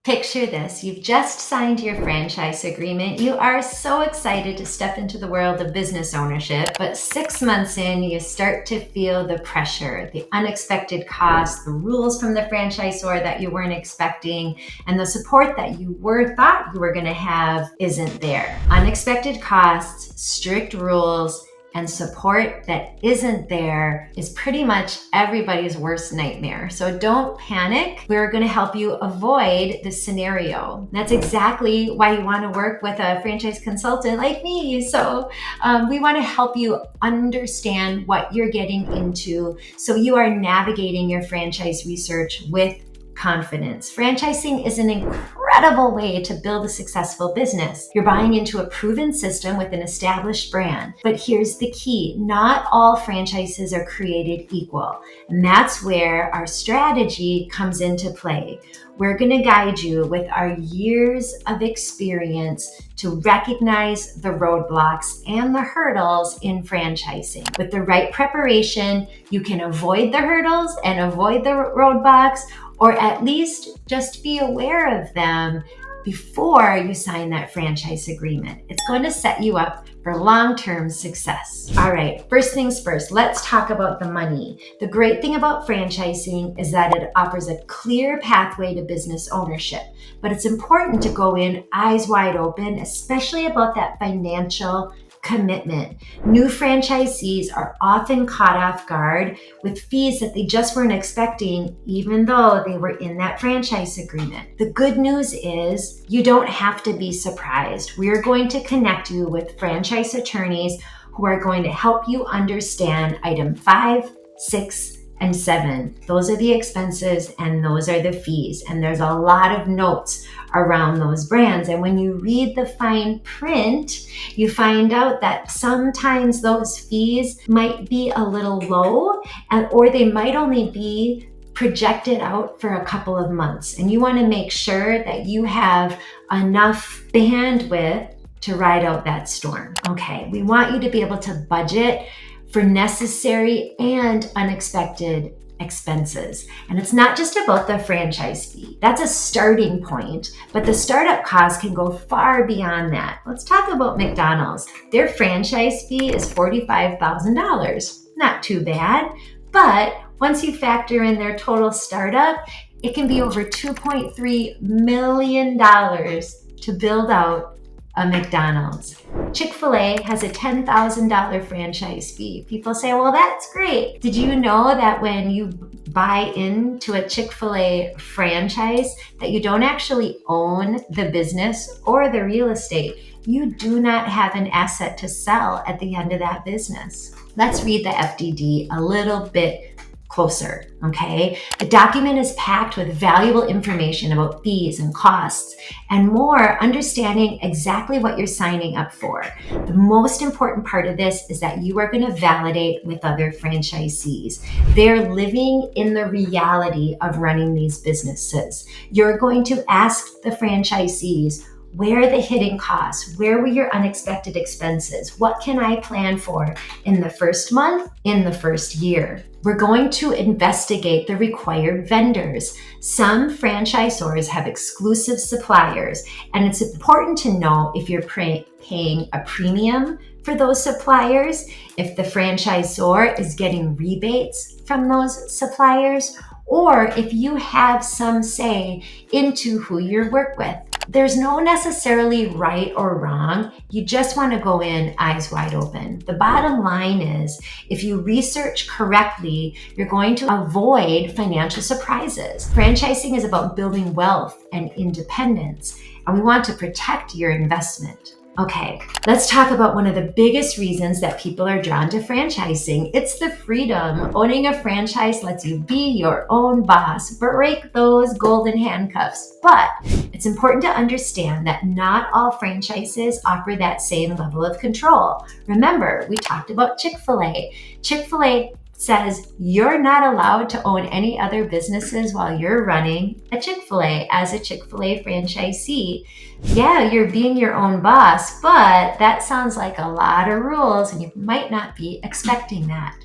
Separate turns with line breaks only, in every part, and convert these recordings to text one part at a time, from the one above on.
Picture this, you've just signed your franchise agreement. You are so excited to step into the world of business ownership, but 6 months in, you start to feel the pressure, the unexpected costs, the rules from the franchisor that you weren't expecting, and the support that you thought you were gonna have isn't there. Unexpected costs, strict rules, and support that isn't there is pretty much everybody's worst nightmare. So don't panic. We're going to help you avoid this scenario. That's exactly why you want to work with a franchise consultant like me. So we want to help you understand what you're getting into so you are navigating your franchise research with confidence. Franchising is an incredible way to build a successful business. You're buying into a proven system with an established brand. But here's the key. Not all franchises are created equal. And that's where our strategy comes into play. We're going to guide you with our years of experience to recognize the roadblocks and the hurdles in franchising. With the right preparation, you can avoid the hurdles and avoid the roadblocks, or at least just be aware of them before you sign that franchise agreement. It's going to set you up for long-term success. All right, first things first, let's talk about the money. The great thing about franchising is that it offers a clear pathway to business ownership, but it's important to go in eyes wide open, especially about that financial commitment. New franchisees are often caught off guard with fees that they just weren't expecting, even though they were in that franchise agreement. The good news is you don't have to be surprised. We are going to connect you with franchise attorneys who are going to help you understand item 5, 6, and 7. Those are the expenses and those are the fees. And there's a lot of notes around those brands. And when you read the fine print, you find out that sometimes those fees might be a little low, or they might only be projected out for a couple of months. And you want to make sure that you have enough bandwidth to ride out that storm. Okay, we want you to be able to budget for necessary and unexpected expenses. And it's not just about the franchise fee. That's a starting point, but the startup costs can go far beyond that. Let's talk about McDonald's. Their franchise fee is $45,000. Not too bad, but once you factor in their total startup, it can be over $2.3 million to build out a McDonald's. Chick-fil-A has a $10,000 franchise fee. People say, well, that's great. Did you know that when you buy into a Chick-fil-A franchise that you don't actually own the business or the real estate? You do not have an asset to sell at the end of that business. Let's read the FDD a little bit closer, okay? The document is packed with valuable information about fees and costs and more, understanding exactly what you're signing up for. The most important part of this is that you are going to validate with other franchisees. They're living in the reality of running these businesses. You're going to ask the franchisees, where are the hidden costs? Where were your unexpected expenses? What can I plan for in the first month, in the first year? We're going to investigate the required vendors. Some franchisors have exclusive suppliers, and it's important to know if you're paying a premium for those suppliers, if the franchisor is getting rebates from those suppliers, or if you have some say into who you work with. There's no necessarily right or wrong. You just want to go in eyes wide open. The bottom line is, if you research correctly, you're going to avoid financial surprises. Franchising is about building wealth and independence, and we want to protect your investment. Okay, let's talk about one of the biggest reasons that people are drawn to franchising. It's the freedom. Owning a franchise lets you be your own boss, break those golden handcuffs. But it's important to understand that not all franchises offer that same level of control. Remember, we talked about Chick-fil-A. Chick-fil-A says you're not allowed to own any other businesses while you're running a Chick-fil-A as a Chick-fil-A franchisee. Yeah, you're being your own boss, but that sounds like a lot of rules and you might not be expecting that.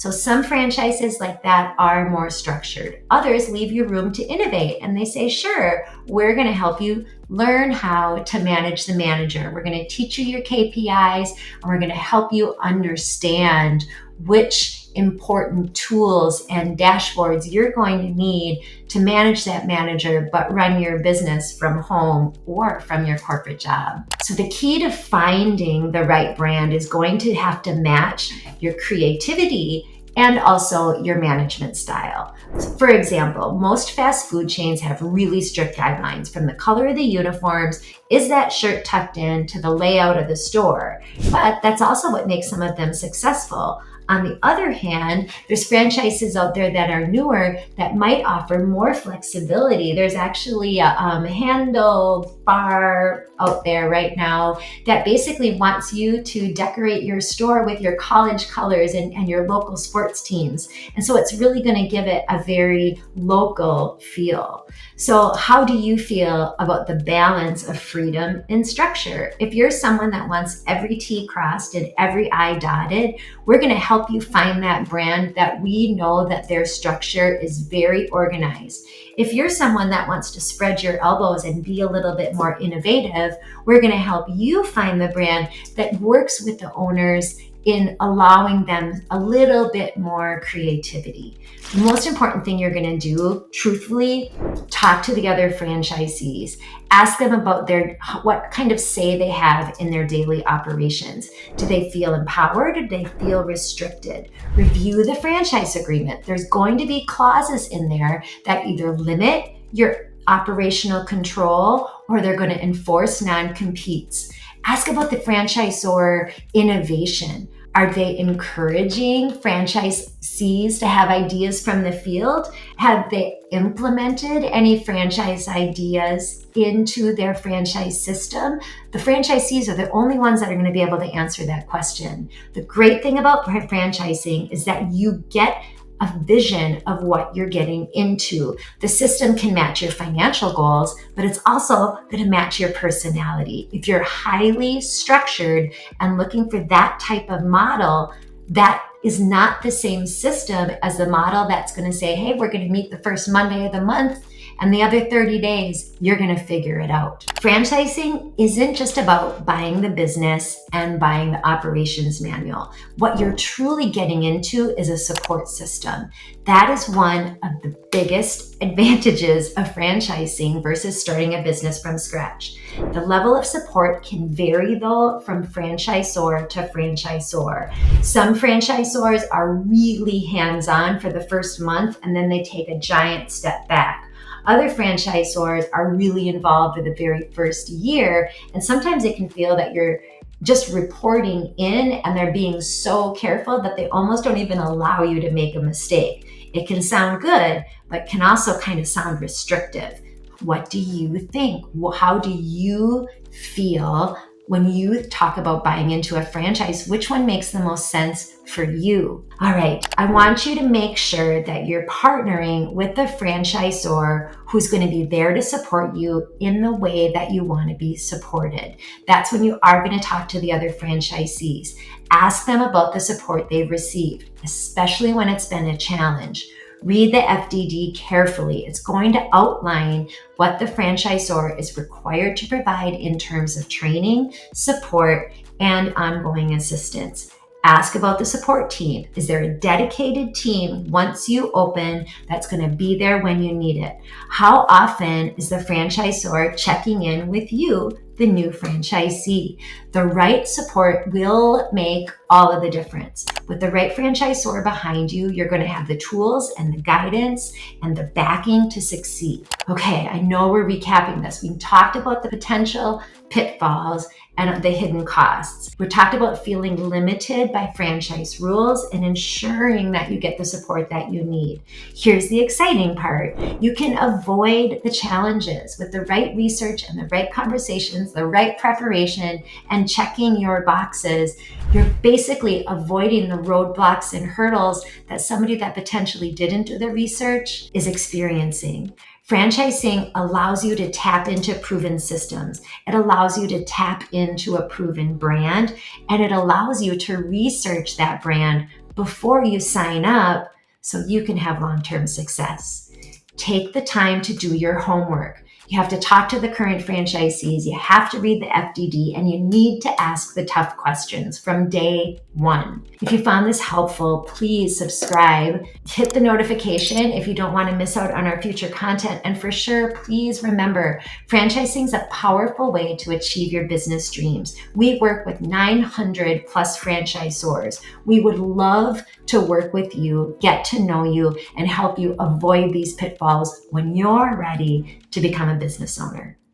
So some franchises like that are more structured. Others leave you room to innovate, and they say, sure, we're going to help you learn how to manage the manager. We're going to teach you your KPIs, and we're going to help you understand which important tools and dashboards you're going to need to manage that manager, but run your business from home or from your corporate job. So the key to finding the right brand is going to have to match your creativity and also your management style. For example, most fast food chains have really strict guidelines, from the color of the uniforms, is that shirt tucked in, to the layout of the store. But that's also what makes some of them successful. On the other hand, there's franchises out there that are newer that might offer more flexibility. There's actually a handle bar out there right now that basically wants you to decorate your store with your college colors and your local sports teams. And so it's really going to give it a very local feel. So how do you feel about the balance of freedom and structure? If you're someone that wants every T crossed and every I dotted, we're going to help you find that brand that we know that their structure is very organized. If you're someone that wants to spread your elbows and be a little bit more innovative, we're going to help you find the brand that works with the owners in allowing them a little bit more creativity. The most important thing you're going to do, truthfully, talk to the other franchisees. Ask them about what kind of say they have in their daily operations. Do they feel empowered, or do they feel restricted? Review the franchise agreement. There's going to be clauses in there that either limit your operational control or they're going to enforce non-competes. Ask about the franchisor innovation. Are they encouraging franchisees to have ideas from the field? Have they implemented any franchise ideas into their franchise system? The franchisees are the only ones that are going to be able to answer that question. The great thing about franchising is that you get a vision of what you're getting into. The system can match your financial goals, but it's also going to match your personality. If you're highly structured and looking for that type of model, that is not the same system as the model that's going to say, hey, we're going to meet the first Monday of the month, and the other 30 days, you're going to figure it out. Franchising isn't just about buying the business and buying the operations manual. What you're truly getting into is a support system. That is one of the biggest advantages of franchising versus starting a business from scratch. The level of support can vary, though, from franchisor to franchisor. Some franchisors are really hands-on for the first month, and then they take a giant step back. Other franchisors are really involved for the very first year, and sometimes it can feel that you're just reporting in and they're being so careful that they almost don't even allow you to make a mistake. It can sound good, but can also kind of sound restrictive. What do you think? How do you feel when you talk about buying into a franchise? Which one makes the most sense for you? All right, I want you to make sure that you're partnering with the franchisor who's going to be there to support you in the way that you want to be supported. That's when you are going to talk to the other franchisees. Ask them about the support they've received, especially when it's been a challenge. Read the FDD carefully. It's going to outline what the franchisor is required to provide in terms of training, support, and ongoing assistance. Ask about the support team. Is there a dedicated team once you open that's going to be there when you need it? How often is the franchisor checking in with you, the new franchisee? The right support will make all of the difference. With the right franchisor behind you, you're going to have the tools and the guidance and the backing to succeed. Okay, I know we're recapping this. We talked about the potential pitfalls and the hidden costs. We talked about feeling limited by franchise rules and ensuring that you get the support that you need. Here's the exciting part. You can avoid the challenges with the right research and the right conversations, the right preparation, and checking your boxes. You're basically avoiding the roadblocks and hurdles that somebody that potentially didn't do the research is experiencing. Franchising allows you to tap into proven systems. It allows you to tap into a proven brand, and it allows you to research that brand before you sign up so you can have long-term success. Take the time to do your homework. You have to talk to the current franchisees, you have to read the FDD, and you need to ask the tough questions from day one. If you found this helpful, please subscribe. Hit the notification if you don't want to miss out on our future content. And for sure, please remember, franchising is a powerful way to achieve your business dreams. We work with 900 plus franchisors. We would love to work with you, get to know you, and help you avoid these pitfalls when you're ready to become a business owner.